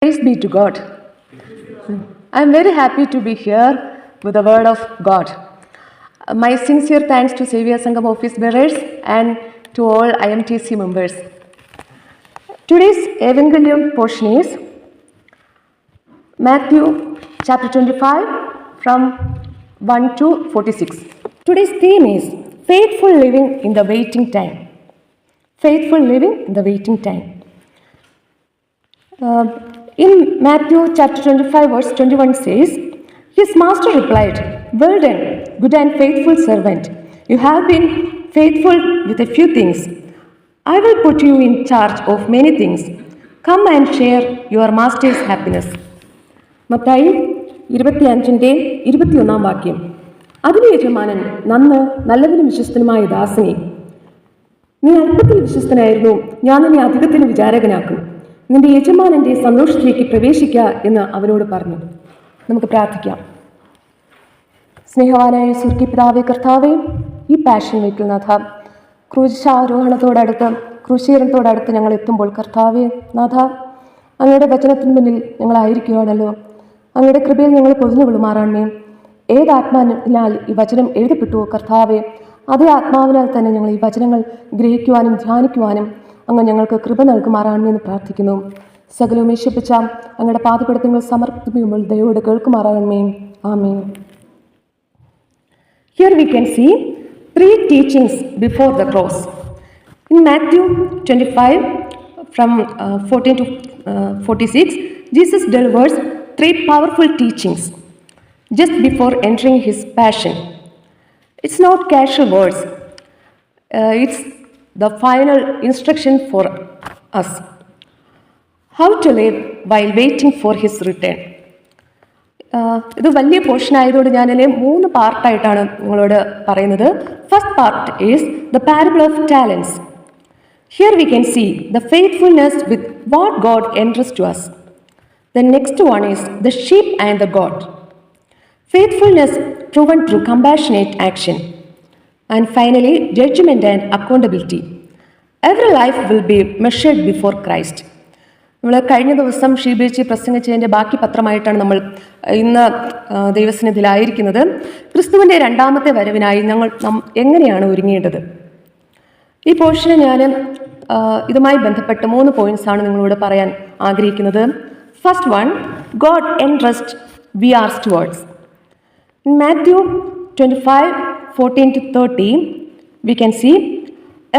Praise be to God. I am very happy to be here with the word of God. My sincere thanks to Savior Sangam office bearers and to all IMTC members. Today's Evangelium portion is Matthew chapter 25 from 1 to 46. Today's theme is faithful living in the waiting time. Faithful living in the waiting time. In Matthew chapter 25 verse 21 says, His master replied, Well done, good and faithful servant. You have been faithful with a few things. I will put you in charge of many things. Come and share your master's happiness. Mathai 25-21 വാക്യം. അതിന് യജമാനൻ നന്ന് നല്ലതിനും വിശ്വസ്തനുമായ ദാസനെ, നീ അല്പത്തിൽ വിശ്വസ്തനായിരുന്നു, ഞാൻ നിന്നെ അധികത്തിന് വിചാരകനാക്കും. നിന്റെ യജമാനന്റെ സന്തോഷത്തിലേക്ക് പ്രവേശിക്കുക എന്ന് അവനോട് പറഞ്ഞു. നമുക്ക് പ്രാർത്ഥിക്കാം. സ്നേഹവാനായ സ്വർഗീയ പിതാവേ, കർത്താവേ, ഈ പാഷൻ വീക്കിൽ നാഥ ക്രൂശാരോഹണത്തോടടുത്ത് ക്രൂശീകരണത്തോടടുത്ത് ഞങ്ങൾ എത്തുമ്പോൾ കർത്താവേ നാഥ, അങ്ങയുടെ വചനത്തിന് മുന്നിൽ ഞങ്ങളായിരിക്കുകയാണല്ലോ. അങ്ങയുടെ കൃപയിൽ ഞങ്ങൾ പൊതിഞ്ഞു കൊള്ളുമാറാണമേ. ഏത് ആത്മാവിനാൽ ഈ വചനം എഴുതപ്പെട്ടുവോ കർത്താവേ, അതേ ആത്മാവിനാൽ തന്നെ ഞങ്ങൾ ഈ വചനങ്ങൾ ഗ്രഹിക്കുവാനും ധ്യാനിക്കുവാനും അങ്ങ് ഞങ്ങൾക്ക് കൃപ നൽകുമാറാണെന്ന് പ്രാർത്ഥിക്കുന്നു. സകലവും യേശുപ്പിച്ച അങ്ങയുടെ പാദപീഠങ്ങൾ സമർപ്പിക്കുമ്പോൾ ദയയോടെ കേൾക്കുമാറാകണമേ. ആമേൻ. Here we can see three teachings before the cross. In Matthew 25 from 14 to 46, Jesus delivers three powerful teachings just before entering his passion. It's not casual words. It's the final instruction for us. How to live while waiting for his return. ഇത് വലിയ portion ആയതുകൊണ്ട് ഞാനതിനെ 3 പാർട്ടായിട്ടാണ് നിങ്ങളോട് പറയുന്നത്. First part is the parable of talents. Here we can see the faithfulness with what God entrust to us. The next one is the sheep and the goat. Faithfulness proven through compassionate action. And finally, judgment and accountability. Every life will be measured before Christ. നമ്മൾ കഴിഞ്ഞ ദിവസം ഷീബേച്ചി പ്രസംഗിച്ചതിൻ്റെ ബാക്കി പത്രമായിട്ടാണ് നമ്മൾ ഇന്ന് ദൈവസന്നിധിയിലായിരിക്കുന്നത്. ക്രിസ്തുവിൻ്റെ രണ്ടാമത്തെ വരവിനായി ഞങ്ങൾ എങ്ങനെയാണ് ഒരുങ്ങേണ്ടത്? ഈ പോർഷന് ഞാൻ ഇതുമായി ബന്ധപ്പെട്ട് 3 പോയിന്റ്സാണ് നിങ്ങളോട് പറയാൻ ആഗ്രഹിക്കുന്നത്. First one, God entrust we are stewards. In Matthew 25:14-30, we can see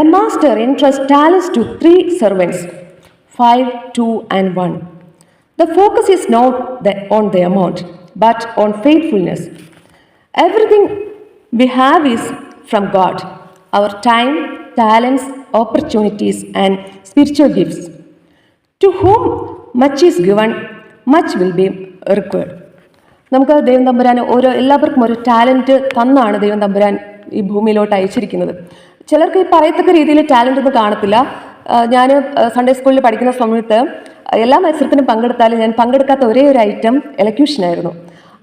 a master entrusts talents to 3 servants, 5, 2, and 1. The focus is not on the amount, but on faithfulness. Everything we have is from God. Our time, talents, opportunities, and spiritual gifts. To whom much is given, much will be required. നമുക്ക് ദൈവം തമ്പുരാൻ എല്ലാവർക്കും ഒരു talent തന്നാണ് ദൈവം തമ്പുരാൻ ഈ ഭൂമിയിലോട്ട് അയച്ചിരിക്കുന്നത്. ചിലർക്ക് ഈ പറയത്തക്ക രീതിയിൽ ടാലൻ്റ് ഒന്നും കാണത്തില്ല. ഞാൻ സൺഡേ സ്കൂളിൽ പഠിക്കുന്ന സമയത്ത് എല്ലാ മത്സരത്തിനും പങ്കെടുത്താലും ഞാൻ പങ്കെടുക്കാത്ത ഒരേ ഒരു ഐറ്റം എലക്യൂഷനായിരുന്നു.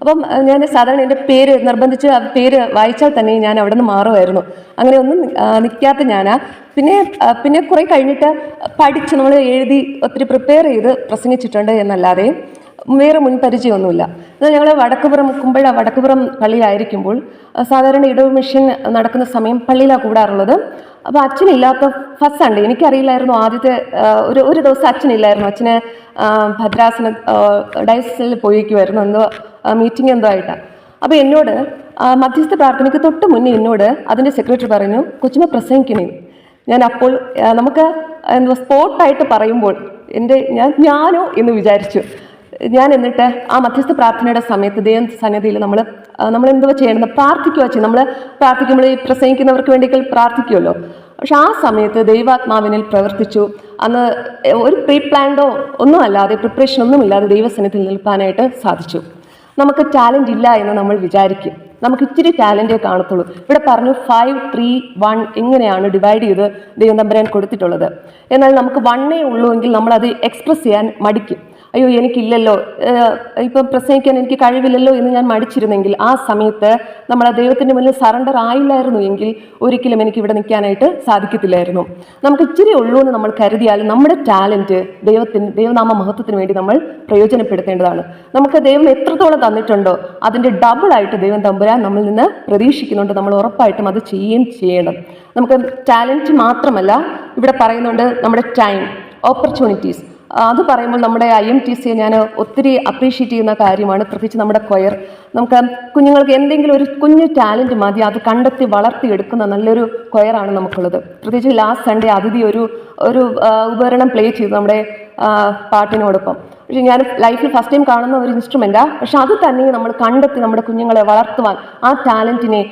അപ്പം ഞാൻ സാധാരണ എൻ്റെ പേര് നിർബന്ധിച്ച് ആ പേര് വായിച്ചാൽ തന്നെ ഞാൻ അവിടെ നിന്ന് മാറുമായിരുന്നു. അങ്ങനെ ഒന്നും നിൽക്കാത്ത ഞാനാ. പിന്നെ കുറേ കഴിഞ്ഞിട്ട് പഠിച്ച് നമ്മൾ എഴുതി ഒത്തിരി പ്രിപ്പയർ ചെയ്ത് പ്രസംഗിച്ചിട്ടുണ്ട് എന്നല്ലാതെ വേറെ മുൻപരിചയമൊന്നുമില്ല. എന്നാൽ ഞങ്ങൾ വടക്കുപുറം പള്ളിയിലായിരിക്കുമ്പോൾ സാധാരണ ഇടവ് മിഷൻ നടക്കുന്ന സമയം പള്ളിയിലാണ് കൂടാറുള്ളത്. അപ്പോൾ അച്ഛനില്ലാത്ത ഫസ്റ്റ് സൺഡേ എനിക്കറിയില്ലായിരുന്നു. ആദ്യത്തെ ഒരു ദിവസം അച്ഛനില്ലായിരുന്നു. അച്ഛന് ഭദ്രാസന ഡയസിൽ പോയിരിക്കുമായിരുന്നു, എന്തോ മീറ്റിംഗ് എന്തോ ആയിട്ടാണ്. അപ്പോൾ എന്നോട് മധ്യസ്ഥ പ്രാർത്ഥനയ്ക്ക് തൊട്ട് മുന്നേ എന്നോട് അതിൻ്റെ സെക്രട്ടറി പറഞ്ഞു, കൊച്ചുമ്മ പ്രസംഗിക്കണേ. ഞാൻ അപ്പോൾ നമുക്ക് സ്പോട്ടായിട്ട് പറയുമ്പോൾ ഞാനോ എന്ന് വിചാരിച്ചു. എന്നിട്ട് ആ മധ്യസ്ഥ പ്രാർത്ഥനയുടെ സമയത്ത് ദൈവ സന്നിധിയിൽ നമ്മൾ എന്തോ ചെയ്യണം, പ്രാർത്ഥിക്കുക ചെയ്യും. നമ്മൾ പ്രാർത്ഥിക്കുമ്പോൾ ഈ പ്രസംഗിക്കുന്നവർക്ക് വേണ്ടി പ്രാർത്ഥിക്കുമല്ലോ. പക്ഷെ ആ സമയത്ത് ദൈവാത്മാവിനിൽ പ്രവർത്തിച്ചു. അന്ന് ഒരു പ്രീ പ്ലാൻഡോ ഒന്നും അല്ലാതെ, പ്രിപ്പറേഷൻ ഒന്നും ഇല്ലാതെ ദൈവസന്നിധിയിൽ നിൽക്കാനായിട്ട് സാധിച്ചു. നമുക്ക് ടാലൻ്റ് ഇല്ല എന്ന് നമ്മൾ വിചാരിക്കും. നമുക്ക് ഇച്ചിരി ടാലൻറ്റേ കാണത്തുള്ളൂ. ഇവിടെ പറഞ്ഞു 5, 3, 1 എങ്ങനെയാണ് ഡിവൈഡ് ചെയ്ത് ദൈവം തമ്പുരാൻ കൊടുത്തിട്ടുള്ളത്. എന്നാൽ നമുക്ക് 1 ഉള്ളൂ എങ്കിൽ നമ്മളത് എക്സ്പ്രസ് ചെയ്യാൻ മടിക്കും. അയ്യോ എനിക്കില്ലല്ലോ, ഇപ്പം പ്രസംഗിക്കാൻ എനിക്ക് കഴിവില്ലല്ലോ എന്ന് ഞാൻ മടിച്ചിരുന്നെങ്കിൽ, ആ സമയത്ത് നമ്മൾ ആ ദൈവത്തിൻ്റെ മുന്നിൽ സറണ്ടർ ആയില്ലായിരുന്നു എങ്കിൽ ഒരിക്കലും എനിക്ക് ഇവിടെ നിൽക്കാനായിട്ട് സാധിക്കത്തില്ലായിരുന്നു. നമുക്ക് ഇച്ചിരി ഉള്ളൂ എന്ന് നമ്മൾ കരുതിയാൽ നമ്മുടെ ടാലൻറ്റ് ദൈവനാമ മഹത്വത്തിന് വേണ്ടി നമ്മൾ പ്രയോജനപ്പെടുത്തേണ്ടതാണ്. നമുക്ക് ദൈവം എത്രത്തോളം തന്നിട്ടുണ്ടോ അതിൻ്റെ ഡബിളായിട്ട് ദൈവം തമ്പുരാൻ നമ്മളിൽ നിന്ന് പ്രതീക്ഷിക്കുന്നുണ്ട്. നമ്മൾ ഉറപ്പായിട്ടും അത് ചെയ്യുകയും ചെയ്യണം. നമുക്ക് ടാലൻറ്റ് മാത്രമല്ല, ഇവിടെ പറയുന്നുണ്ട് നമ്മുടെ ടൈം, ഓപ്പർച്യൂണിറ്റീസ്. അത് പറയുമ്പോൾ നമ്മുടെ IMTCയെ ഞാൻ ഒത്തിരി അപ്രീഷിയേറ്റ് ചെയ്യുന്ന കാര്യമാണ്. പ്രത്യേകിച്ച് നമ്മുടെ കൊയർ. നമുക്ക് കുഞ്ഞുങ്ങൾക്ക് എന്തെങ്കിലും ഒരു കുഞ്ഞു ടാലൻറ്റ് മതി, അത് കണ്ടെത്തി വളർത്തിയെടുക്കുന്ന നല്ലൊരു കൊയറാണ് നമുക്കുള്ളത്. പ്രത്യേകിച്ച് ലാസ്റ്റ് സൺഡേ അതിഥി ഒരു ഉപകരണം പ്ലേ ചെയ്തു നമ്മുടെ പാട്ടിനോടൊപ്പം. പക്ഷേ ഞാൻ ലൈഫിൽ ഫസ്റ്റ് ടൈം കാണുന്ന ഒരു ഇൻസ്ട്രുമെൻറ്റാണ്. പക്ഷെ അത് തന്നെ നമ്മൾ കണ്ടെത്തി നമ്മുടെ കുഞ്ഞുങ്ങളെ വളർത്തുവാൻ, ആ ടാലൻറ്റിനെ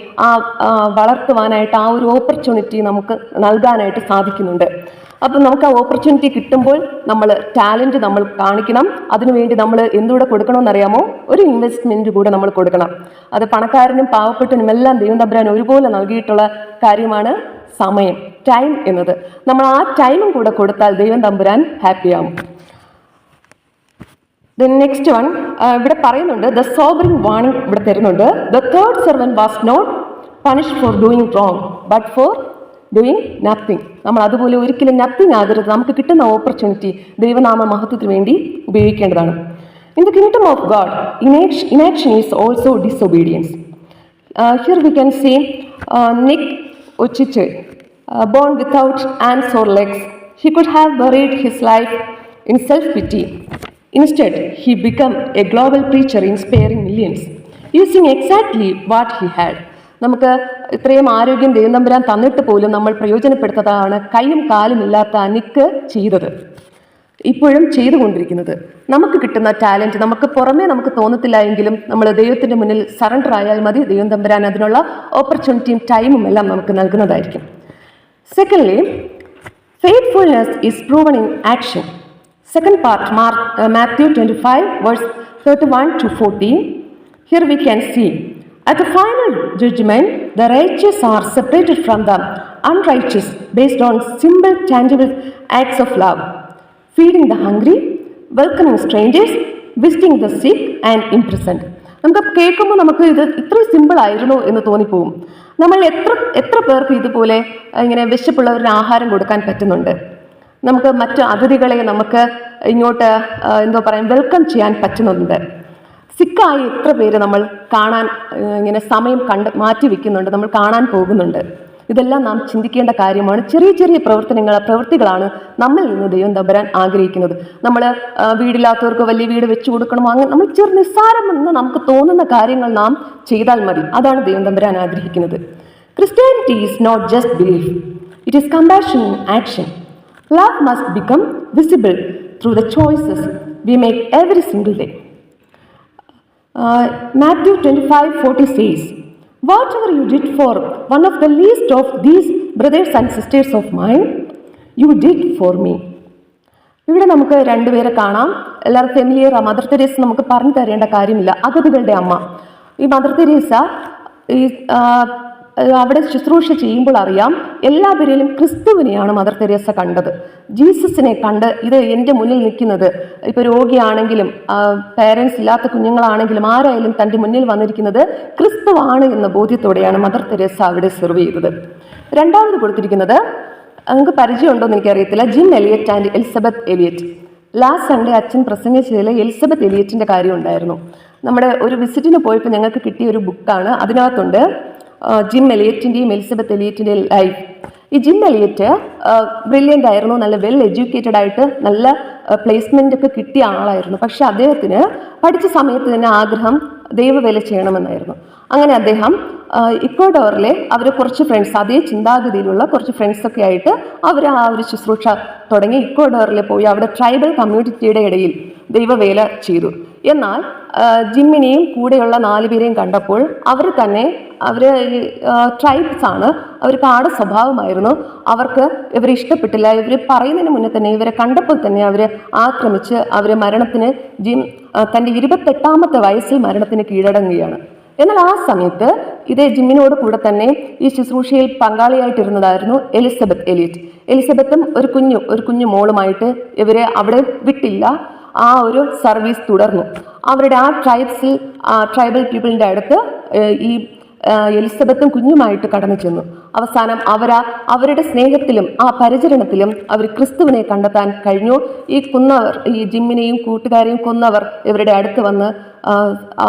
വളർത്തുവാനായിട്ട് ആ ഒരു ഓപ്പർച്യൂണിറ്റി നമുക്ക് നൽകാനായിട്ട് സാധിക്കുന്നുണ്ട്. അപ്പം നമുക്ക് ആ ഓപ്പർച്യൂണിറ്റി കിട്ടുമ്പോൾ നമ്മൾ ടാലൻറ്റ് നമ്മൾ കാണിക്കണം. അതിനുവേണ്ടി നമ്മൾ എന്തുകൂടെ കൊടുക്കണമെന്നറിയാമോ? ഒരു ഇൻവെസ്റ്റ്മെൻറ്റ് കൂടെ നമ്മൾ കൊടുക്കണം. അത് പണക്കാരനും പാവപ്പെട്ടനും എല്ലാം ദൈവം തമ്പുരാൻ ഒരുപോലെ നൽകിയിട്ടുള്ള കാര്യമാണ് സമയം, ടൈം എന്നത്. നമ്മൾ ആ ടൈമും കൂടെ കൊടുത്താൽ ദൈവം തമ്പുരാൻ ഹാപ്പിയാവും. നെക്സ്റ്റ് വൺ ഇവിടെ പറയുന്നുണ്ട്, ദ സോബറിംഗ് വാർണിംഗ് ഇവിടെ തരുന്നുണ്ട്. The third servant was not punished for doing wrong but for doing nothing. നമ്മൾ അതുപോലെ ഒരിക്കലും നത്തിങ് ആകരുത്. നമുക്ക് കിട്ടുന്ന ഓപ്പർച്യൂണിറ്റി ദൈവനാമ മഹത്വത്തിന് വേണ്ടി ഉപയോഗിക്കേണ്ടതാണ്. In the kingdom of God inaction is also disobedience. Here we can see Nick Ochiche, born without hands or legs. He could have buried his life in self-pity. Instead, he became a global preacher inspiring millions, using exactly what he had. നമുക്ക് ഇത്രയും ആരോഗ്യം ദൈവം തമ്പുരാൻ തന്നിട്ട് പോലും നമ്മൾ പ്രയോജനപ്പെടുത്തതാണ് കൈയും കാലും ഇല്ലാത്ത നിക്ക് ചെയ്തത്, ഇപ്പോഴും ചെയ്തുകൊണ്ടിരിക്കുന്നത്. നമുക്ക് കിട്ടുന്ന ടാലൻറ്റ് നമുക്ക് പുറമേ നമുക്ക് തോന്നത്തില്ല എങ്കിലും നമ്മൾ ദൈവത്തിൻ്റെ മുന്നിൽ സറണ്ടർ ആയാൽ മതി. ദൈവം തമ്പുരാൻ അതിനുള്ള ഓപ്പർച്യൂണിറ്റിയും ടൈമും എല്ലാം നമുക്ക് നൽകുന്നതായിരിക്കും. Secondly, faithfulness is proven in action. Second part, Matthew 25, verse 31 to 14. Here we can see, at the final judgment, the righteous are separated from the unrighteous based on simple, tangible acts of love. Feeding the hungry, welcoming strangers, visiting the sick and imprisoned. നമുക്ക് കേൾക്കുമ്പോൾ നമുക്ക് ഇത് ഇത്രയും simple ആയിരുന്നു എന്ന് തോന്നിപ്പോവും. നമ്മൾ എത്ര പേർക്ക് ഇതുപോലെ ഇങ്ങനെ വിശപ്പുള്ളവരുടെ ആഹാരം കൊടുക്കാൻ പറ്റുന്നുണ്ട്? നമുക്ക് മറ്റു അതിഥികളെ നമുക്ക് ഇങ്ങോട്ട് വെൽക്കം ചെയ്യാൻ പറ്റുന്നുണ്ട്. സിക്കായി എത്ര പേര് നമ്മൾ കാണാൻ ഇങ്ങനെ സമയം മാറ്റി വയ്ക്കുന്നുണ്ട്, നമ്മൾ കാണാൻ പോകുന്നുണ്ട്. ഇതെല്ലാം നാം ചിന്തിക്കേണ്ട കാര്യമാണ്. ചെറിയ ചെറിയ പ്രവൃത്തികളാണ് നമ്മിൽ നിന്ന് ദൈവം തമ്പുരാൻ ആഗ്രഹിക്കുന്നത്. നമ്മൾ വീടില്ലാത്തവർക്ക് വലിയ വീട് വെച്ചു കൊടുക്കണമോ, അങ്ങനെ നമ്മൾ നിസ്സാരമെന്ന് നമുക്ക് തോന്നുന്ന കാര്യങ്ങൾ നാം ചെയ്താൽ മതി. അതാണ് ദൈവം തമ്പുരാൻ ആഗ്രഹിക്കുന്നത്. Christianity is not just belief, it is compassion in action. Love must become visible through the choices we make every single day. Matthew 25:40 says, whatever you did for one of the least of these brothers and sisters of mine, you did for me. ഇവിടെ നമുക്ക് രണ്ടുപേരെ കാണാം. എല്ലാവരും familiar. Mother Teresa നമുക്ക് പറഞ്ഞു തരേണ്ട കാര്യമില്ല. അഗതികളുടെ അമ്മ. ഈ മദർ തെരേസ അവിടെ ശുശ്രൂഷ ചെയ്യുമ്പോൾ അറിയാം, എല്ലാവരിലും ക്രിസ്തുവിനെയാണ് മദർ തെരേസ കണ്ടത്. ജീസസിനെ കണ്ട്, ഇത് എൻ്റെ മുന്നിൽ നിൽക്കുന്നത്, ഇപ്പോൾ രോഗിയാണെങ്കിലും പേരൻസ് ഇല്ലാത്ത കുഞ്ഞുങ്ങളാണെങ്കിലും ആരായാലും തൻ്റെ മുന്നിൽ വന്നിരിക്കുന്നത് ക്രിസ്തുവാണ് എന്ന ബോധ്യത്തോടെയാണ് മദർ തെരേസ അവിടെ സെർവ് ചെയ്തത്. രണ്ടാമത് കൊടുത്തിരിക്കുന്നത്, നിങ്ങൾക്ക് പരിചയമുണ്ടോ എന്ന് എനിക്കറിയത്തില്ല, Jim Elliot and Elizabeth Elliot. Last Sunday അച്ഛൻ പ്രസംഗിച്ചതിൽ എലിസബത്ത് എലിയറ്റിൻ്റെ കാര്യം ഉണ്ടായിരുന്നു. നമ്മുടെ ഒരു വിസിറ്റിന് പോയപ്പോൾ ഞങ്ങൾക്ക് കിട്ടിയ ഒരു ബുക്കാണ്. അതിനകത്തുണ്ട് ജിം എലിയറ്റിൻ്റെയും എലിസബത്ത് എലിയറ്റിൻ്റെയും ലൈഫ്. ഈ ജിം എലിയറ്റ് ബ്രില്യൻ്റ് ആയിരുന്നു, നല്ല വെൽ എഡ്യൂക്കേറ്റഡ് ആയിട്ട് നല്ല പ്ലേസ്മെൻ്റ് ഒക്കെ കിട്ടിയ ആളായിരുന്നു. പക്ഷെ അദ്ദേഹത്തിന് പഠിച്ച സമയത്ത് തന്നെ ആഗ്രഹം ദൈവവേല ചെയ്യണമെന്നായിരുന്നു. അങ്ങനെ അദ്ദേഹം ഇക്വഡോറിലെ അവർ കുറച്ച് ഫ്രണ്ട്സ്, അതേ ചിന്താഗതിയിലുള്ള കുറച്ച് ഫ്രണ്ട്സൊക്കെ ആയിട്ട് അവർ ആ ഒരു ശുശ്രൂഷ തുടങ്ങി. ഇക്വഡോറിൽ പോയി അവിടെ ട്രൈബൽ കമ്മ്യൂണിറ്റിയുടെ ഇടയിൽ ദൈവവേല ചെയ്തു. എന്നാൽ ജിമ്മിനെയും കൂടെയുള്ള 4 പേരെയും കണ്ടപ്പോൾ അവർ ട്രൈബ്സ് ആണ്, അവർക്ക് ആട് സ്വഭാവമായിരുന്നു. അവർക്ക് ഇവരെ ഇഷ്ടപ്പെട്ടില്ല. ഇവർ പറയുന്നതിന് മുന്നേ തന്നെ, ഇവരെ കണ്ടപ്പോൾ തന്നെ അവർ ആക്രമിച്ച് അവരെ മരണത്തിന് തൻ്റെ 28ാമത്തെ വയസ്സിൽ മരണത്തിന് കീഴടങ്ങുകയാണ്. എന്നാൽ ആ സമയത്ത് ഇതേ ജിമ്മിനോട് കൂടെ തന്നെ ഈ ശുശ്രൂഷയിൽ പങ്കാളിയായിട്ടിരുന്നതായിരുന്നു എലിസബത്ത് എലിയറ്റ്. എലിസബത്തും ഒരു കുഞ്ഞു മോളുമായിട്ട് ഇവരെ അവിടെ വിട്ടില്ല. ആ ഒരു സർവീസ് തുടർന്നു. അവരുടെ ആ ട്രൈബൽ പീപ്പിളിൻ്റെ അടുത്ത് ഈ എലിസബത്തും കുഞ്ഞുമായിട്ട് കടന്നു ചെന്നു. അവസാനം അവരുടെ സ്നേഹത്തിലും ആ പരിചരണത്തിലും അവർ ക്രിസ്തുവിനെ കണ്ടെത്താൻ കഴിഞ്ഞു. ഈ ജിമ്മിനെയും കൂട്ടുകാരെയും കൊന്നവർ ഇവരുടെ അടുത്ത് വന്ന്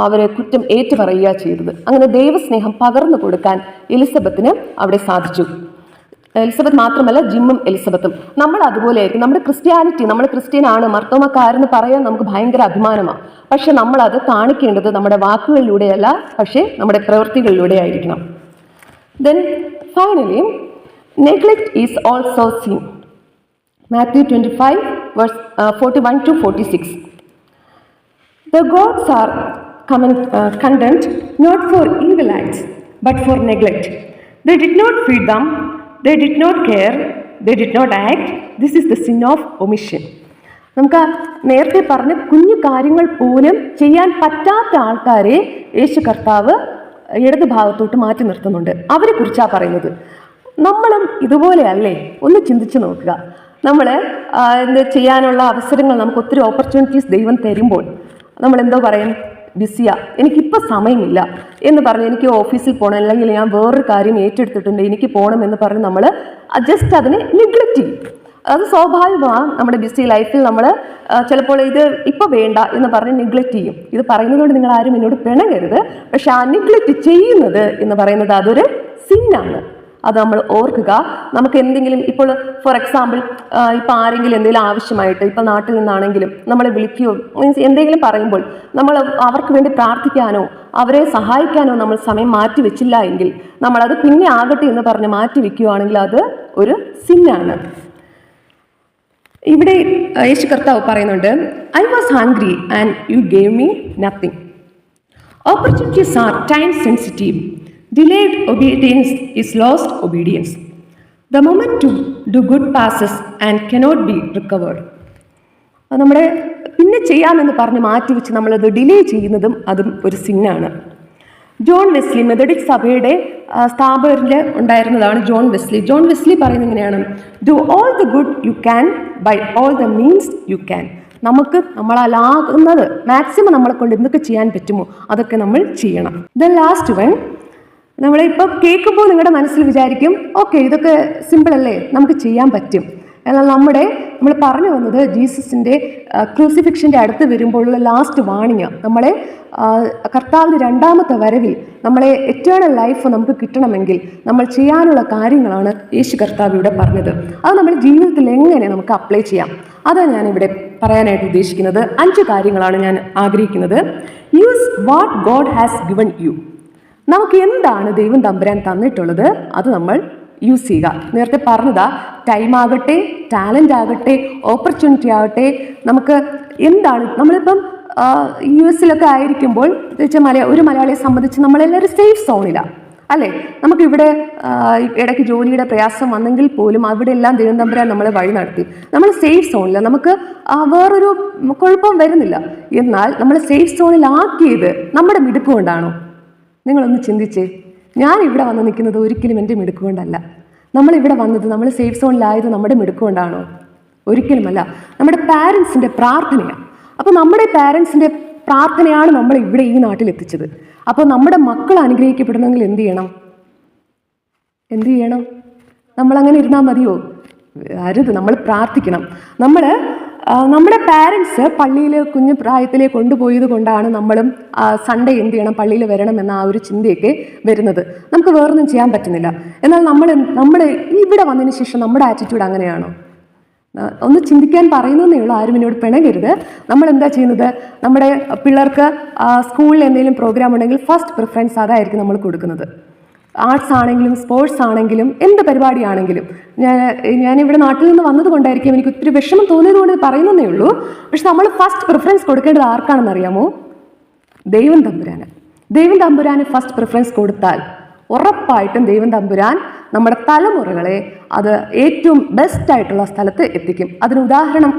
അവരെ കുറ്റം ഏറ്റുപറയുക ചെയ്തത്. അങ്ങനെ ദൈവസ്നേഹം പകർന്നു കൊടുക്കാൻ എലിസബത്തിന് അവിടെ സാധിച്ചു. എലിസബത്ത് മാത്രമല്ല, ജിമ്മും എലിസബത്തും. നമ്മൾ അതുപോലെയായിരിക്കും. നമ്മുടെ ക്രിസ്ത്യാനിറ്റി, നമ്മൾ ക്രിസ്ത്യനാണ്, മർത്തോമക്കാരെന്ന് പറയാൻ നമുക്ക് ഭയങ്കര അഭിമാനമാണ്. പക്ഷെ നമ്മളത് കാണിക്കേണ്ടത് നമ്മുടെ വാക്കുകളിലൂടെയല്ല, പക്ഷേ നമ്മുടെ പ്രവൃത്തികളിലൂടെ ആയിരിക്കണം. Then finally, neglect is also scene. Mathew 25 verse 41 to 46. The gods are condemned not for evil acts but for neglect. They did not feed them. They did not care, they did not act. This is the sin of omission. നമുക്ക് നേരത്തെ പറഞ്ഞ കുഞ്ഞു കാര്യങ്ങൾ പോലും ചെയ്യാൻ പറ്റാത്ത ആൾക്കാരെ യേശു കർത്താവ് ഇടത് ഭാഗത്തോട്ട് മാറ്റി നിർത്തുന്നുണ്ട്. അവരെ കുറിച്ചാണ് പറയുന്നത്. നമ്മളും ഇതുപോലെ അല്ലേ? ഒന്ന് ചിന്തിച്ചു നോക്കുക. നമ്മൾ ചെയ്യാനുള്ള അവസരങ്ങൾ, നമുക്ക് ഒത്തിരി ഓപ്പർച്യൂണിറ്റീസ് ദൈവം തരുമ്പോൾ നമ്മൾ എന്തോ പറയും? ബിസിയാ, എനിക്കിപ്പോൾ സമയമില്ല എന്ന് പറഞ്ഞ് എനിക്ക് ഓഫീസിൽ പോകണം, അല്ലെങ്കിൽ ഞാൻ വേറൊരു കാര്യം ഏറ്റെടുത്തിട്ടുണ്ട്, എനിക്ക് പോകണം എന്ന് പറഞ്ഞ് നമ്മൾ ജസ്റ്റ് അതിനെ നെഗ്ലക്റ്റ് ചെയ്യും. അത് സ്വാഭാവികമാണ്. നമ്മുടെ ബിസി ലൈഫിൽ നമ്മൾ ചിലപ്പോൾ ഇത് ഇപ്പോൾ വേണ്ട എന്ന് പറഞ്ഞ് നെഗ്ലക്റ്റ് ചെയ്യും. ഇത് പറയുന്നതുകൊണ്ട് നിങ്ങൾ ആരും എന്നോട് പിണങ്ങരുത്. പക്ഷെ ആ നെഗ്ലക്റ്റ് ചെയ്യുന്നത് എന്ന് പറയുന്നത് അതൊരു സിന്നാണ്. അത് നമ്മൾ ഓർക്കുക. നമുക്ക് എന്തെങ്കിലും, ഇപ്പോൾ ഫോർ എക്സാമ്പിൾ ഇപ്പം ആരെങ്കിലും എന്തെങ്കിലും ആവശ്യമായിട്ട് ഇപ്പം നാട്ടിൽ നിന്നാണെങ്കിലും നമ്മളെ വിളിക്കുകയോ മീൻസ് എന്തെങ്കിലും പറയുമ്പോൾ നമ്മൾ അവർക്ക് വേണ്ടി പ്രാർത്ഥിക്കാനോ അവരെ സഹായിക്കാനോ നമ്മൾ സമയം മാറ്റി വെച്ചില്ല എങ്കിൽ, നമ്മളത് പിന്നെ ആകട്ടെ എന്ന് പറഞ്ഞ് മാറ്റി വെക്കുകയാണെങ്കിൽ അത് ഒരു സിന്നാണ്. ഇവിടെ യേശു കർത്താവ് പറയുന്നുണ്ട്, I was hungry and you gave me nothing. Opportunities are time sensitive. Delayed obedience is lost obedience. The moment to do good passes and cannot be recovered. നമ്മുടെ പിന്നെ ചെയ്യാമെന്ന് പറഞ്ഞ് മാറ്റി വെച്ച് നമ്മളത് ഡിലേ ചെയ്യുന്നതും അതും ഒരു സിന്നാണ്. ജോൺ വെസ്ലി, മെത്തഡിസ്റ്റ് സഭയുടെ സ്ഥാപകരിൽ ഉണ്ടായിരുന്നതാണ് ജോൺ വെസ്ലി. ജോൺ വെസ്ലി പറയുന്നത് ഇങ്ങനെയാണ്: do all the good you can buy all the means you can. നമുക്ക് നമ്മളാകുന്നത് മാക്സിമം നമ്മളെ കൊണ്ട് എന്തൊക്കെ ചെയ്യാൻ പറ്റുമോ അതൊക്കെ നമ്മൾ ചെയ്യണം. ദ ലാസ്റ്റ് വൺ, നമ്മളിപ്പോൾ കേൾക്കുമ്പോൾ നിങ്ങളുടെ മനസ്സിൽ വിചാരിക്കും, ഓക്കെ ഇതൊക്കെ സിമ്പിൾ അല്ലേ, നമുക്ക് ചെയ്യാൻ പറ്റും. എന്നാൽ നമ്മൾ പറഞ്ഞു വന്നത് ജീസസിൻ്റെ ക്രൂസിഫിക്ഷൻ്റെ അടുത്ത് വരുമ്പോഴുള്ള ലാസ്റ്റ് വാണിംഗ്, നമ്മളെ കർത്താവിൻ്റെ രണ്ടാമത്തെ വരവിൽ നമ്മളെ എറ്റേണൽ ലൈഫ് നമുക്ക് കിട്ടണമെങ്കിൽ നമ്മൾ ചെയ്യാനുള്ള കാര്യങ്ങളാണ് യേശു കർത്താവ് ഇവിടെ പറഞ്ഞത്. അത് നമ്മുടെ ജീവിതത്തിൽ എങ്ങനെ നമുക്ക് അപ്ലൈ ചെയ്യാം, അതാണ് ഞാനിവിടെ പറയാനായിട്ട് ഉദ്ദേശിക്കുന്നത്. 5 കാര്യങ്ങളാണ് ഞാൻ ആഗ്രഹിക്കുന്നത്. Use what God has given U. നമുക്ക് എന്താണ് ദൈവം തമ്പുരാൻ തന്നിട്ടുള്ളത് അത് നമ്മൾ യൂസ് ചെയ്യുക. നേരത്തെ പറഞ്ഞതാ, ടൈം ആകട്ടെ, ടാലൻ്റ് ആകട്ടെ, ഓപ്പർച്യൂണിറ്റി ആകട്ടെ, നമുക്ക് എന്താണ്, നമ്മളിപ്പം US ആയിരിക്കുമ്പോൾ ഒരു മലയാളിയെ സംബന്ധിച്ച് നമ്മളെല്ലാവരും സേഫ് സോണിലാണ് അല്ലേ? നമുക്കിവിടെ ഇടയ്ക്ക് ജോലിയുടെ പ്രയാസം വന്നെങ്കിൽ പോലും അവിടെ എല്ലാം ദൈവം തമ്പുരാൻ നമ്മളെ വഴി നടത്തി. നമ്മൾ സേഫ് സോണില്ല, നമുക്ക് വേറൊരു കുഴപ്പം വരുന്നില്ല. എന്നാൽ നമ്മൾ സേഫ് സോണിലാക്കിയത് നമ്മുടെ മിടുക്ക് കൊണ്ടാണോ? നിങ്ങളൊന്ന് ചിന്തിച്ചേ. ഞാൻ ഇവിടെ വന്ന് നിൽക്കുന്നത് ഒരിക്കലും എൻ്റെ മിടുക്കുകൊണ്ടല്ല. നമ്മളിവിടെ വന്നത്, നമ്മൾ സേഫ് സോണിലായത് നമ്മുടെ മിടുക്കുകൊണ്ടാണോ? ഒരിക്കലുമല്ല. നമ്മുടെ പാരൻസിൻ്റെ പ്രാർത്ഥനയാണ്. അപ്പോൾ നമ്മുടെ പാരൻസിൻ്റെ പ്രാർത്ഥനയാണ് നമ്മൾ ഇവിടെ ഈ നാട്ടിൽ എത്തിച്ചത്. അപ്പോൾ നമ്മുടെ മക്കൾ അനുഗ്രഹിക്കപ്പെടണമെങ്കിൽ എന്ത് ചെയ്യണം? നമ്മളങ്ങനെ ഇരുന്നാൽ മതിയോ? അരുത്. നമ്മൾ പ്രാർത്ഥിക്കണം. നമ്മുടെ പാരൻസ് പള്ളിയിൽ കുഞ്ഞു പ്രായത്തിലെ കൊണ്ടുപോയത് കൊണ്ടാണ് നമ്മളും സൺഡേ എന്ത് ചെയ്യണം, പള്ളിയിൽ വരണം എന്ന ആ ഒരു ചിന്തയൊക്കെ വരുന്നത്. നമുക്ക് വേറൊന്നും ചെയ്യാൻ പറ്റുന്നില്ല. എന്നാൽ നമ്മൾ ഇവിടെ വന്നതിന് ശേഷം നമ്മുടെ ആറ്റിറ്റ്യൂഡ് അങ്ങനെയാണോ? ഒന്ന് ചിന്തിക്കാൻ പറയുന്നതേ ഉള്ളൂ. ആരും എന്നോട് പിണങ്ങരുത്. നമ്മൾ എന്താ ചെയ്യുന്നത്? നമ്മുടെ പിള്ളേർക്ക് സ്കൂളിൽ എന്തെങ്കിലും പ്രോഗ്രാം ഉണ്ടെങ്കിൽ ഫസ്റ്റ് പ്രിഫറൻസ് അതായിരിക്കും നമ്മൾ കൊടുക്കുന്നത്. ആർട്സ് ആണെങ്കിലും സ്പോർട്സ് ആണെങ്കിലും എന്ത് പരിപാടിയാണെങ്കിലും. ഞാനിവിടെ നാട്ടിൽ നിന്ന് വന്നതുകൊണ്ടായിരിക്കും എനിക്ക് ഒത്തിരി വിഷമം തോന്നിയത് കൊണ്ട് പറയുന്നതേ ഉള്ളൂ. പക്ഷെ നമ്മൾ ഫസ്റ്റ് പ്രിഫറൻസ് കൊടുക്കേണ്ടത് ആർക്കാണെന്ന് അറിയാമോ? ദൈവം തമ്പുരാന് ഫസ്റ്റ് പ്രിഫറൻസ് കൊടുത്താൽ ഉറപ്പായിട്ടും ദൈവം തമ്പുരാൻ നമ്മുടെ തലമുറകളെ അത് ഏറ്റവും ബെസ്റ്റായിട്ടുള്ള സ്ഥലത്ത് എത്തിക്കും. അതിന് ഉദാഹരണം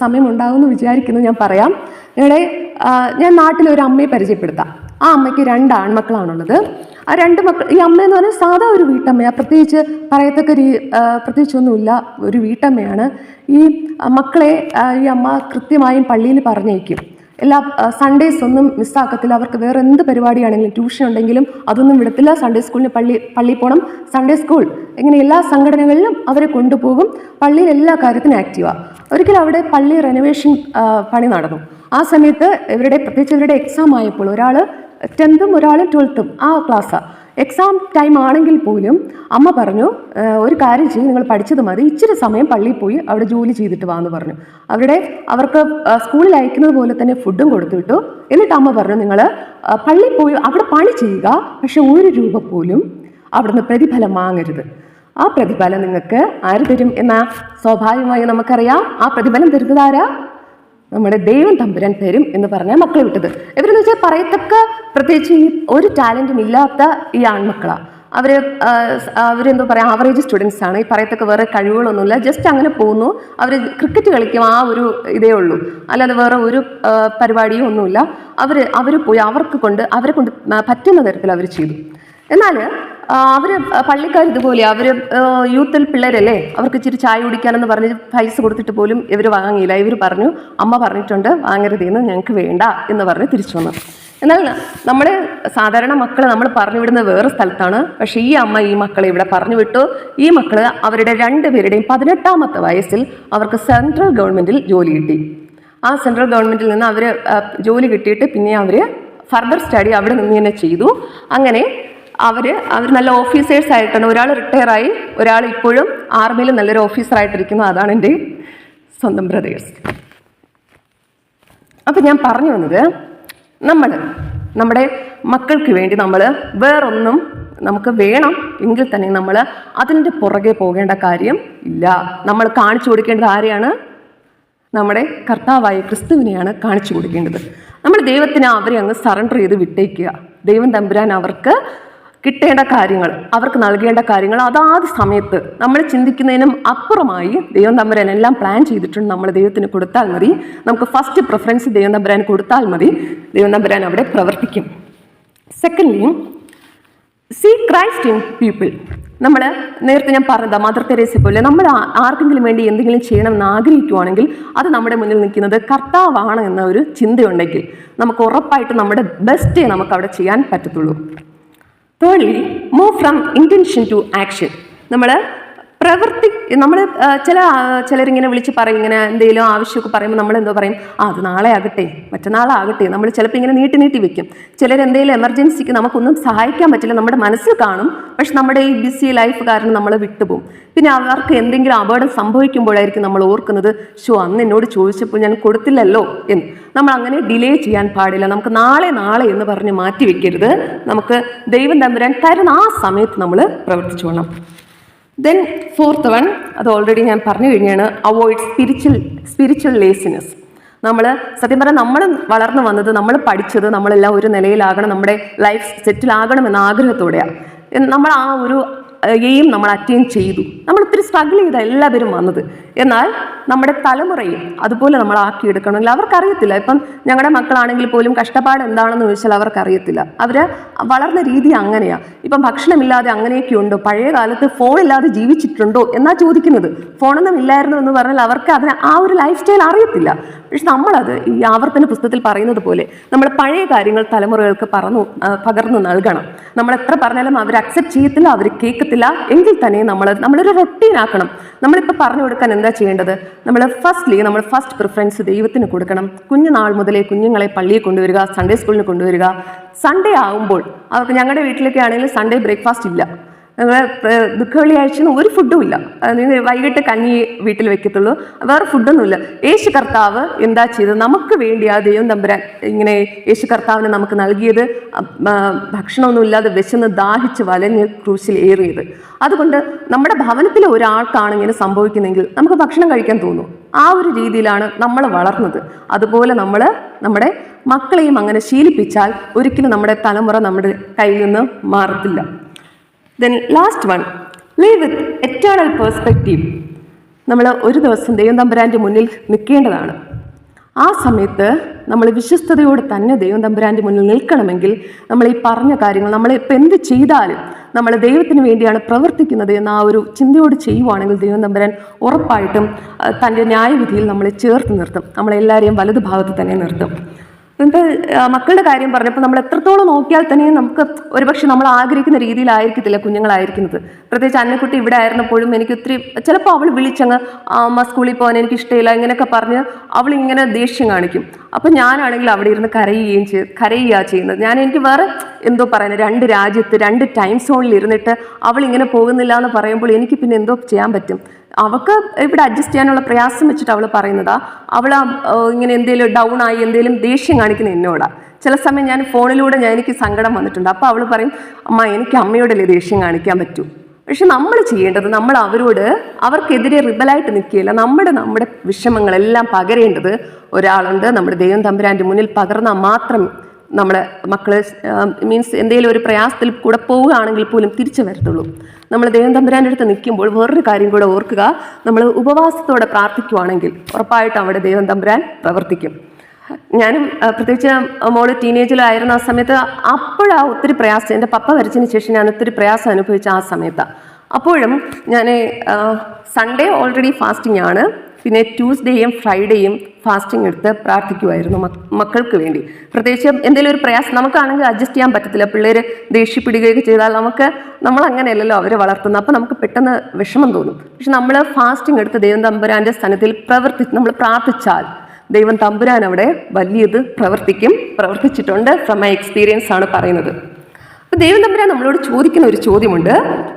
സമയമുണ്ടാകുമെന്ന് വിചാരിക്കുന്നു, ഞാൻ പറയാം. ഞാൻ നാട്ടിലൊരു അമ്മയെ പരിചയപ്പെടുത്താം. ആ അമ്മയ്ക്ക് 2 ആൺമക്കളാണുള്ളത്. ആ 2 മക്കൾ, ഈ അമ്മയെന്ന് പറഞ്ഞാൽ സാധാ ഒരു വീട്ടമ്മയാണ്, പ്രത്യേകിച്ചൊന്നുമില്ല, ഒരു വീട്ടമ്മയാണ്. ഈ മക്കളെ ഈ അമ്മ കൃത്യമായും പള്ളിയിൽ പറഞ്ഞയക്കും. എല്ലാ സൺഡേസ് ഒന്നും മിസ്സാക്കത്തില്ല. അവർക്ക് വേറെ എന്ത് പരിപാടിയാണെങ്കിലും, ട്യൂഷൻ ഉണ്ടെങ്കിലും അതൊന്നും വിടത്തില്ല. സൺഡേ സ്കൂളിന് പള്ളിയിൽ പോകണം, സൺഡേ സ്കൂൾ, ഇങ്ങനെ എല്ലാ സംഘടനകളിലും അവരെ കൊണ്ടുപോകും. പള്ളിയിൽ എല്ലാ കാര്യത്തിനും ആക്റ്റീവാണ്. ഒരിക്കലും അവിടെ പള്ളി റെനോവേഷൻ പണി നടന്നു. ആ സമയത്ത് പ്രത്യേകിച്ച് ഇവരുടെ എക്സാം ആയപ്പോൾ, ഒരാൾ 10th ഒരാൾ 12th ആ ക്ലാസ്സാണ്. എക്സാം ടൈം ആണെങ്കിൽ പോലും അമ്മ പറഞ്ഞു, ഒരു കാര്യം ചെയ്യും, നിങ്ങൾ പഠിച്ചത് മതി, ഇച്ചിരി സമയം പള്ളിയിൽ പോയി അവിടെ ജോലി ചെയ്തിട്ട് വാന്ന് പറഞ്ഞു. അവർക്ക് സ്കൂളിൽ അയക്കുന്നത് പോലെ തന്നെ ഫുഡും കൊടുത്തു വിട്ടു. എന്നിട്ട് അമ്മ പറഞ്ഞു, നിങ്ങൾ പള്ളിയിൽ പോയി അവിടെ പണി ചെയ്യുക, പക്ഷെ 1 രൂപ പോലും അവിടുന്ന് പ്രതിഫലം വാങ്ങരുത്. ആ പ്രതിഫലം നിങ്ങൾക്ക് ആര് തരും എന്നാ? സ്വാഭാവികമായി നമുക്കറിയാം, ആ പ്രതിഫലം തരുന്നത് ആരാ? നമ്മുടെ ദൈവം തമ്പുരാൻ തരും എന്ന് പറഞ്ഞാൽ മക്കളെ വിട്ടത്. ഇവരെന്ന് വെച്ചാൽ പറയത്തക്ക, പ്രത്യേകിച്ച് ഈ ഒരു ടാലൻറ്റും ഇല്ലാത്ത ഈ ആൺമക്കളാണ്. അവരെന്തോ പറയാം, ആവറേജ് സ്റ്റുഡൻസ് ആണ്. ഈ പറയത്തക്ക വേറെ കഴിവുകളൊന്നുമില്ല, ജസ്റ്റ് അങ്ങനെ പോകുന്നു. അവർ ക്രിക്കറ്റ് കളിക്കും, ആ ഒരു ഇതേ ഉള്ളൂ, അല്ലാതെ വേറെ ഒരു പരിപാടിയും ഒന്നുമില്ല. അവർ പോയി അവരെ കൊണ്ട് പറ്റുന്ന തരത്തിൽ അവർ ചെയ്തു. എന്നാൽ പള്ളിക്കാർ ഇതുപോലെ, യൂത്തിൽ പിള്ളേരല്ലേ, അവർക്ക് ഇച്ചിരി ചായ കുടിക്കാനെന്ന് പറഞ്ഞ് പൈസ കൊടുത്തിട്ട് പോലും ഇവർ വാങ്ങിയില്ല. ഇവർ പറഞ്ഞു, അമ്മ പറഞ്ഞിട്ടുണ്ട് വാങ്ങരുതെന്ന്, ഞങ്ങൾക്ക് വേണ്ട എന്ന് പറഞ്ഞ് തിരിച്ചു വന്നു. എന്നാൽ നമ്മുടെ സാധാരണ മക്കളെ നമ്മൾ പറഞ്ഞു വിടുന്നത് വേറെ സ്ഥലത്താണ്. പക്ഷേ ഈ അമ്മ ഈ മക്കളെ ഇവിടെ പറഞ്ഞു വിട്ടു. ഈ മക്കൾ അവരുടെ 2 പേരുടെയും 18ാമത്തെ വയസ്സിൽ അവർക്ക് സെൻട്രൽ ഗവൺമെൻറ്റിൽ ജോലി കിട്ടി. ആ സെൻട്രൽ ഗവൺമെൻറ്റിൽ നിന്ന് അവർ ജോലി കിട്ടിയിട്ട് പിന്നെ അവർ ഫർദർ സ്റ്റഡി അവിടെ നിന്ന് തന്നെ ചെയ്തു. അങ്ങനെ അവർ നല്ല ഓഫീസേഴ്സ് ആയിട്ടാണ്. ഒരാൾ റിട്ടയറായി, ഒരാൾ ഇപ്പോഴും ആർമിയിൽ നല്ലൊരു ഓഫീസറായിട്ടിരിക്കുന്നു. അതാണ് എൻ്റെ സ്വന്തം ബ്രദേഴ്സ്. അപ്പം ഞാൻ പറഞ്ഞു വന്നത്, നമ്മുടെ മക്കൾക്ക് വേണ്ടി നമ്മൾ വേറൊന്നും നമുക്ക് വേണം എങ്കിൽ തന്നെ നമ്മൾ അതിൻ്റെ പുറകെ പോകേണ്ട കാര്യം ഇല്ല. നമ്മൾ കാണിച്ചു കൊടുക്കേണ്ടത് ആരെയാണ്? നമ്മുടെ കർത്താവായ ക്രിസ്തുവിനെയാണ് കാണിച്ചു കൊടുക്കേണ്ടത്. നമ്മൾ ദൈവത്തിന് അവരെ അങ്ങ് സറണ്ടർ ചെയ്ത് വിട്ടേക്കുക. ദൈവം തമ്പുരാൻ അവർക്ക് കിട്ടേണ്ട കാര്യങ്ങൾ, അവർക്ക് നൽകേണ്ട കാര്യങ്ങൾ അതാത് സമയത്ത് നമ്മൾ ചിന്തിക്കുന്നതിനും അപ്പുറമായി ദൈവം തമ്പുരാൻ എല്ലാം പ്ലാൻ ചെയ്തിട്ടുണ്ട്. നമ്മൾ ദൈവത്തിന് കൊടുത്താൽ മതി, നമുക്ക് ഫസ്റ്റ് പ്രിഫറൻസ് ദൈവം തമ്പുരാൻ കൊടുത്താൽ മതി, ദൈവം തമ്പുരാൻ അവിടെ പ്രവർത്തിക്കും. Secondly, see Christ in people. നമ്മൾ നേരത്തെ ഞാൻ പറഞ്ഞത് മദർ തെരേസയെ പോലെ നമ്മൾ ആർക്കെങ്കിലും വേണ്ടി എന്തെങ്കിലും ചെയ്യണമെന്ന് ആഗ്രഹിക്കുവാണെങ്കിൽ അത് നമ്മുടെ മുന്നിൽ നിൽക്കുന്നത് കർത്താവാണ് എന്ന ഒരു ചിന്തയുണ്ടെങ്കിൽ നമുക്ക് ഉറപ്പായിട്ട് നമ്മുടെ ബെസ്റ്റേ നമുക്ക് അവിടെ ചെയ്യാൻ പറ്റത്തുള്ളൂ. Thirdly, move from intention to action. നമ്മൾ ചിലരിങ്ങനെ വിളിച്ച് പറയും, ഇങ്ങനെ എന്തെങ്കിലും ആവശ്യമൊക്കെ പറയുമ്പോൾ നമ്മൾ എന്തോ പറയും, അത് നാളെ ആകട്ടെ, മറ്റന്നാളാകട്ടെ. നമ്മൾ ചിലപ്പോൾ ഇങ്ങനെ നീട്ടി വെക്കും. ചിലരെന്തെങ്കിലും എമർജൻസിക്ക് നമുക്കൊന്നും സഹായിക്കാൻ പറ്റില്ല, നമ്മുടെ മനസ്സിൽ കാണും, പക്ഷെ നമ്മുടെ ഈ ബിസി ലൈഫ് കാരണം നമ്മൾ വിട്ടുപോകും. പിന്നെ അവർക്ക് എന്തെങ്കിലും അപകടം സംഭവിക്കുമ്പോഴായിരിക്കും നമ്മൾ ഓർക്കുന്നത്, അന്ന് എന്നോട് ചോദിച്ചപ്പോൾ ഞാൻ കൊടുത്തില്ലല്ലോ എന്ന്. നമ്മൾ അങ്ങനെ ഡിലേ ചെയ്യാൻ പാടില്ല. നമുക്ക് നാളെ എന്ന് പറഞ്ഞ് മാറ്റി വെക്കരുത്. നമുക്ക് ദൈവം തമ്പുരാൻ തരുന്ന ആ സമയത്ത് നമ്മൾ പ്രവർത്തിച്ചോണം. ദെൻ ഫോർത്ത് വൺ, അത് ഓൾറെഡി ഞാൻ പറഞ്ഞു കഴിഞ്ഞാണ്, അവോയ്ഡ് സ്പിരിച്വൽ ലേസിനെസ്. നമ്മൾ സത്യം പറഞ്ഞാൽ നമ്മൾ വളർന്നു വന്നത്, നമ്മൾ പഠിച്ചത്, നമ്മളെല്ലാം ഒരു നിലയിലാകണം, നമ്മുടെ ലൈഫ് സെറ്റിലാകണം എന്ന ആഗ്രഹത്തോടെയാണ്. നമ്മൾ ആ ഒരു എയിം നമ്മൾ അറ്റൈൻ ചെയ്തു. നമ്മൾ ഒത്തിരി സ്ട്രഗിൾ ചെയ്ത എല്ലാവരും വന്നത്. എന്നാൽ നമ്മുടെ തലമുറയും അതുപോലെ നമ്മൾ ആക്കിയെടുക്കണമെങ്കിൽ അവർക്കറിയത്തില്ല. ഇപ്പം ഞങ്ങളുടെ മക്കളാണെങ്കിൽ പോലും കഷ്ടപ്പാട് എന്താണെന്ന് ചോദിച്ചാൽ അവർക്കറിയത്തില്ല. അവർ വളർന്ന രീതി അങ്ങനെയാണ്. ഇപ്പം ഭക്ഷണമില്ലാതെ അങ്ങനെയൊക്കെ ഉണ്ടോ, പഴയ കാലത്ത് ഫോണില്ലാതെ ജീവിച്ചിട്ടുണ്ടോ എന്നാ ചോദിക്കുന്നത്. ഫോണൊന്നും ഇല്ലായിരുന്നു എന്ന് പറഞ്ഞാൽ അവർക്ക് അതിന് ആ ഒരു ലൈഫ് സ്റ്റൈൽ അറിയത്തില്ല. പക്ഷെ നമ്മളത് ഈ ആവർത്തന പുസ്തകത്തിൽ പറയുന്നത് പോലെ നമ്മൾ പഴയ കാര്യങ്ങൾ തലമുറകൾക്ക് പകർന്നു നൽകണം. നമ്മൾ എത്ര പറഞ്ഞാലും അവർ അക്സെപ്റ്റ് ചെയ്യത്തില്ല, അവർ കേൾക്കത്തില്ല. എങ്കിൽ തന്നെ നമ്മളൊരു റൊട്ടീനാക്കണം. നമ്മളിപ്പോൾ പറഞ്ഞു കൊടുക്കാൻ എന്താ ചെയ്യേണ്ടത്? നമ്മൾ ഫസ്റ്റ് പ്രിഫറൻസ് ദൈവത്തിന് കൊടുക്കണം. കുഞ്ഞുനാൾ മുതലേ കുഞ്ഞുങ്ങളെ പള്ളിയിൽ കൊണ്ടുവരിക, സൺഡേ സ്കൂളിന് കൊണ്ടുവരിക. സൺഡേ ആകുമ്പോൾ അവർക്ക്, ഞങ്ങളുടെ വീട്ടിലൊക്കെ ആണെങ്കിൽ സൺഡേ ബ്രേക്ക്ഫാസ്റ്റ് ഇല്ല. ദുഃഖവെള്ളിയാഴ്ച ഒരു ഫുഡും ഇല്ല. വൈകിട്ട് കഞ്ഞി വീട്ടിൽ വെക്കത്തുള്ളൂ, വേറെ ഫുഡൊന്നുമില്ല. യേശു കർത്താവ് എന്താ ചെയ്തത്? നമുക്ക് വേണ്ടി ആ ദൈവം തമ്പുരാൻ ഇങ്ങനെ യേശു കർത്താവിനെ നമുക്ക് നൽകിയത് ഭക്ഷണമൊന്നും ഇല്ലാതെ വിശന്ന് ദാഹിച്ച് വലഞ്ഞ് ക്രൂശിൽ ഏറിയത്. അതുകൊണ്ട് നമ്മുടെ ഭവനത്തിലെ ഒരാൾക്കാണ് ഇങ്ങനെ സംഭവിക്കുന്നെങ്കിൽ നമുക്ക് ഭക്ഷണം കഴിക്കാൻ തോന്നും. ആ ഒരു രീതിയിലാണ് നമ്മൾ വളർന്നത്. അതുപോലെ നമ്മൾ നമ്മുടെ മക്കളെയും അങ്ങനെ ശീലിപ്പിച്ചാൽ ഒരിക്കലും നമ്മുടെ തലമുറ നമ്മുടെ കയ്യിൽ നിന്ന് മാറത്തില്ല. Then last one, live with eternal perspective. നമ്മൾ ഒരു ദിവസം ദൈവം തമ്പുരാൻ്റെ മുന്നിൽ നിൽക്കേണ്ടതാണ്. ആ സമയത്ത് നമ്മൾ വിശ്വസ്തയോടെ തന്നെ ദൈവം തമ്പുരാൻ്റെ മുന്നിൽ നിൽക്കണമെങ്കിൽ നമ്മൾ ഈ പറഞ്ഞ കാര്യങ്ങൾ നമ്മൾ ഇപ്പം എന്ത് ചെയ്താലും നമ്മൾ ദൈവത്തിന് വേണ്ടിയാണ് പ്രവർത്തിക്കുന്നത് എന്ന ആ ഒരു ചിന്തയോട് ചെയ്യുവാണെങ്കിൽ ദൈവം തമ്പുരാൻ ഉറപ്പായിട്ടും തൻ്റെ ന്യായവിധിയിൽ നമ്മളെ ചേർത്ത് നിർത്തും, നമ്മളെല്ലാവരെയും വലതു ഭാഗത്ത് തന്നെ നിർത്തും. എന്നിട്ട് മക്കളുടെ കാര്യം പറഞ്ഞപ്പോൾ നമ്മൾ എത്രത്തോളം നോക്കിയാൽ തന്നെ നമുക്ക് ഒരുപക്ഷെ നമ്മൾ ആഗ്രഹിക്കുന്ന രീതിയിലായിരിക്കത്തില്ല കുഞ്ഞുങ്ങളായിരിക്കുന്നത്. പ്രത്യേകിച്ച് അന്നക്കുട്ടി ഇവിടെ ആയിരുന്നപ്പോഴും എനിക്ക് ഒത്തിരി ചിലപ്പോൾ അവൾ വിളിച്ചങ്ങ് അമ്മ സ്കൂളിൽ പോകാൻ എനിക്ക് ഇഷ്ടമില്ല ഇങ്ങനെയൊക്കെ പറഞ്ഞ് അവൾ ഇങ്ങനെ ദേഷ്യം കാണിക്കും. അപ്പം ഞാനാണെങ്കിൽ അവിടെ ഇരുന്ന് കരയുക ചെയ്യുന്നത്. എനിക്ക് വേറെ എന്തോ പറയുന്നത്, 2 രാജ്യത്ത് 2 ടൈം സോണിൽ ഇരുന്നിട്ട് അവൾ ഇങ്ങനെ പോകുന്നില്ല എന്ന് പറയുമ്പോൾ എനിക്ക് പിന്നെ എന്തോ ചെയ്യാൻ പറ്റും? അവൾക്ക് ഇവിടെ അഡ്ജസ്റ്റ് ചെയ്യാനുള്ള പ്രയാസം വെച്ചിട്ട് അവൾ പറയുന്നതാ. അവൾ ഇങ്ങനെ എന്തെങ്കിലും ഡൗൺ ആയി എന്തെങ്കിലും ദേഷ്യം കാണിക്കുന്ന എന്നോടാ. ചില സമയം ഞാൻ ഫോണിലൂടെ എനിക്ക് സങ്കടം വന്നിട്ടുണ്ട്. അപ്പോൾ അവൾ പറയും, അമ്മ എനിക്ക് അമ്മയോടല്ലേ ദേഷ്യം കാണിക്കാൻ പറ്റൂ. പക്ഷെ നമ്മൾ ചെയ്യേണ്ടത് നമ്മൾ അവർക്കെതിരെ റിബലായിട്ട് നിൽക്കുകയില്ല. നമ്മുടെ വിഷമങ്ങളെല്ലാം പകരേണ്ടത് ഒരാളുണ്ട്. നമ്മുടെ ദൈവം തമ്പുരാൻ്റെ മുന്നിൽ പകർന്നാൽ മാത്രം നമ്മുടെ മക്കള് മീൻസ് എന്തെങ്കിലും ഒരു പ്രയാസത്തിൽ കൂടെ പോവുകയാണെങ്കിൽ പോലും തിരിച്ചു വരത്തുള്ളൂ. നമ്മൾ ദൈവം തമ്പുരാൻ്റെ അടുത്ത് നിൽക്കുമ്പോൾ വേറൊരു കാര്യം കൂടെ ഓർക്കുക, നമ്മൾ ഉപവാസത്തോടെ പ്രാർത്ഥിക്കുവാണെങ്കിൽ ഉറപ്പായിട്ടും അവിടെ ദൈവം തമ്പുരാൻ പ്രവർത്തിക്കും. ഞാനും പ്രത്യേകിച്ച് മോള് ടീനേജിലായിരുന്ന ആ സമയത്ത് അപ്പോഴാണ് ഒത്തിരി പ്രയാസം, എൻ്റെ പപ്പ മരിച്ചതിന് ശേഷം ഞാൻ ഒത്തിരി പ്രയാസം അനുഭവിച്ച ആ സമയത്താണ്. അപ്പോഴും ഞാൻ സൺഡേ ഓൾറെഡി ഫാസ്റ്റിംഗ് ആണ്, പിന്നെ ട്യൂസ്ഡേയും ഫ്രൈഡേയും ഫാസ്റ്റിംഗ് എടുത്ത് പ്രാർത്ഥിക്കുമായിരുന്നു മക്കൾക്ക് വേണ്ടി. പ്രത്യേകിച്ച് എന്തെങ്കിലും ഒരു പ്രയാസം നമുക്കാണെങ്കിൽ അഡ്ജസ്റ്റ് ചെയ്യാൻ പറ്റത്തില്ല. പിള്ളേർ ദേഷ്യപ്പെടുകയൊക്കെ ചെയ്താൽ നമ്മളങ്ങനെയല്ലല്ലോ അവരെ വളർത്തുന്നത്. അപ്പോൾ നമുക്ക് പെട്ടെന്ന് വിഷമം തോന്നും. പക്ഷെ നമ്മൾ ഫാസ്റ്റിംഗ് എടുത്ത് ദൈവം തമ്പുരാൻ്റെ സ്ഥാനത്തിൽ നമ്മൾ പ്രാർത്ഥിച്ചാൽ ദൈവം തമ്പുരാൻ അവിടെ വലിയത് പ്രവർത്തിച്ചിട്ടുണ്ട്. ഫ്രം മൈ എക്സ്പീരിയൻസ് ആണ് പറയുന്നത്. അപ്പോൾ ദൈവം തമ്പുരാൻ നമ്മളോട് ചോദിക്കുന്ന ഒരു ചോദ്യമുണ്ട്,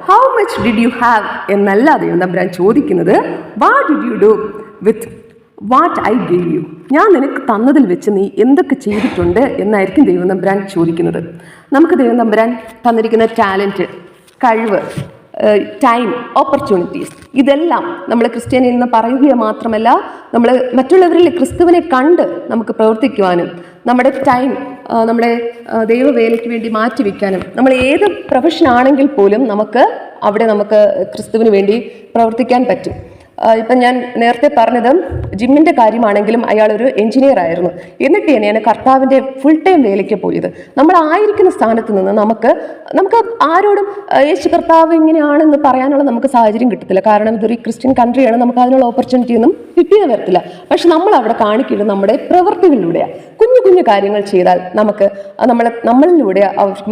how much did you have എന്നല്ല ദൈവം തമ്പുരാൻ ചോദിക്കുന്നത്, what did you do with what I gave you. ഞാൻ നിനക്ക് തന്നതിൽ വെച്ച് നീ എന്തൊക്കെ ചെയ്തിട്ടുണ്ട് എന്നായിരിക്കും ദൈവം തമ്പുരാൻ ചോദിക്കുന്നത്. നമുക്ക് ദൈവം തമ്പുരാൻ തന്നിരിക്കുന്ന ടാലൻറ്റ്, കഴിവ്, ടൈം, ഓപ്പർച്യൂണിറ്റീസ് ഇതെല്ലാം നമ്മൾ ക്രിസ്ത്യാനിയിൽ നിന്ന് പറയുക മാത്രമല്ല, നമ്മൾ മറ്റുള്ളവരിൽ ക്രിസ്തുവിനെ കണ്ട് നമുക്ക് പ്രവർത്തിക്കുവാനും നമ്മുടെ ടൈം നമ്മുടെ ദൈവവേലയ്ക്ക് വേണ്ടി മാറ്റിവെക്കാനും, നമ്മൾ ഏത് പ്രൊഫഷൻ ആണെങ്കിൽ പോലും നമുക്ക് ക്രിസ്തുവിന് വേണ്ടി പ്രവർത്തിക്കാൻ പറ്റും. ഇപ്പം ഞാൻ നേരത്തെ പറഞ്ഞത് ജിമ്മിൻ്റെ കാര്യമാണെങ്കിലും അയാളൊരു എഞ്ചിനീയർ ആയിരുന്നു. എന്നിട്ട് തന്നെയാണ് കർത്താവിൻ്റെ ഫുൾ ടൈം വേലയ്ക്ക് പോയത്. നമ്മളായിരിക്കുന്ന സ്ഥാനത്ത് നിന്ന് നമുക്ക് ആരോടും യേശു കർത്താവ് ഇങ്ങനെയാണെന്ന് പറയാനുള്ള നമുക്ക് സാഹചര്യം കിട്ടത്തില്ല. കാരണം ഇതൊരു ക്രിസ്ത്യൻ കൺട്രിയാണ്, നമുക്ക് അതിനുള്ള ഓപ്പർച്യൂണിറ്റി ഒന്നും കിട്ടിയെന്ന് വരത്തില്ല. പക്ഷെ നമ്മൾ അവിടെ കാണിക്കുന്നത് നമ്മുടെ പ്രവൃത്തികളിലൂടെയാണ്. കുഞ്ഞു കുഞ്ഞു കാര്യങ്ങൾ ചെയ്താൽ നമ്മളിലൂടെ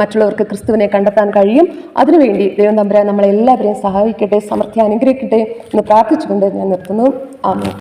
മറ്റുള്ളവർക്ക് ക്രിസ്തുവിനെ കണ്ടെത്താൻ കഴിയും. അതിനുവേണ്ടി ദൈവം തമ്പുരാൻ നമ്മളെല്ലാവരെയും സഹായിക്കട്ടെ, സമൃദ്ധി അനുഗ്രഹിക്കട്ടെ എന്ന് പ്രാർത്ഥിച്ചുകൊണ്ട് ഞാൻ നിർത്തുന്നു. ആമേൻ.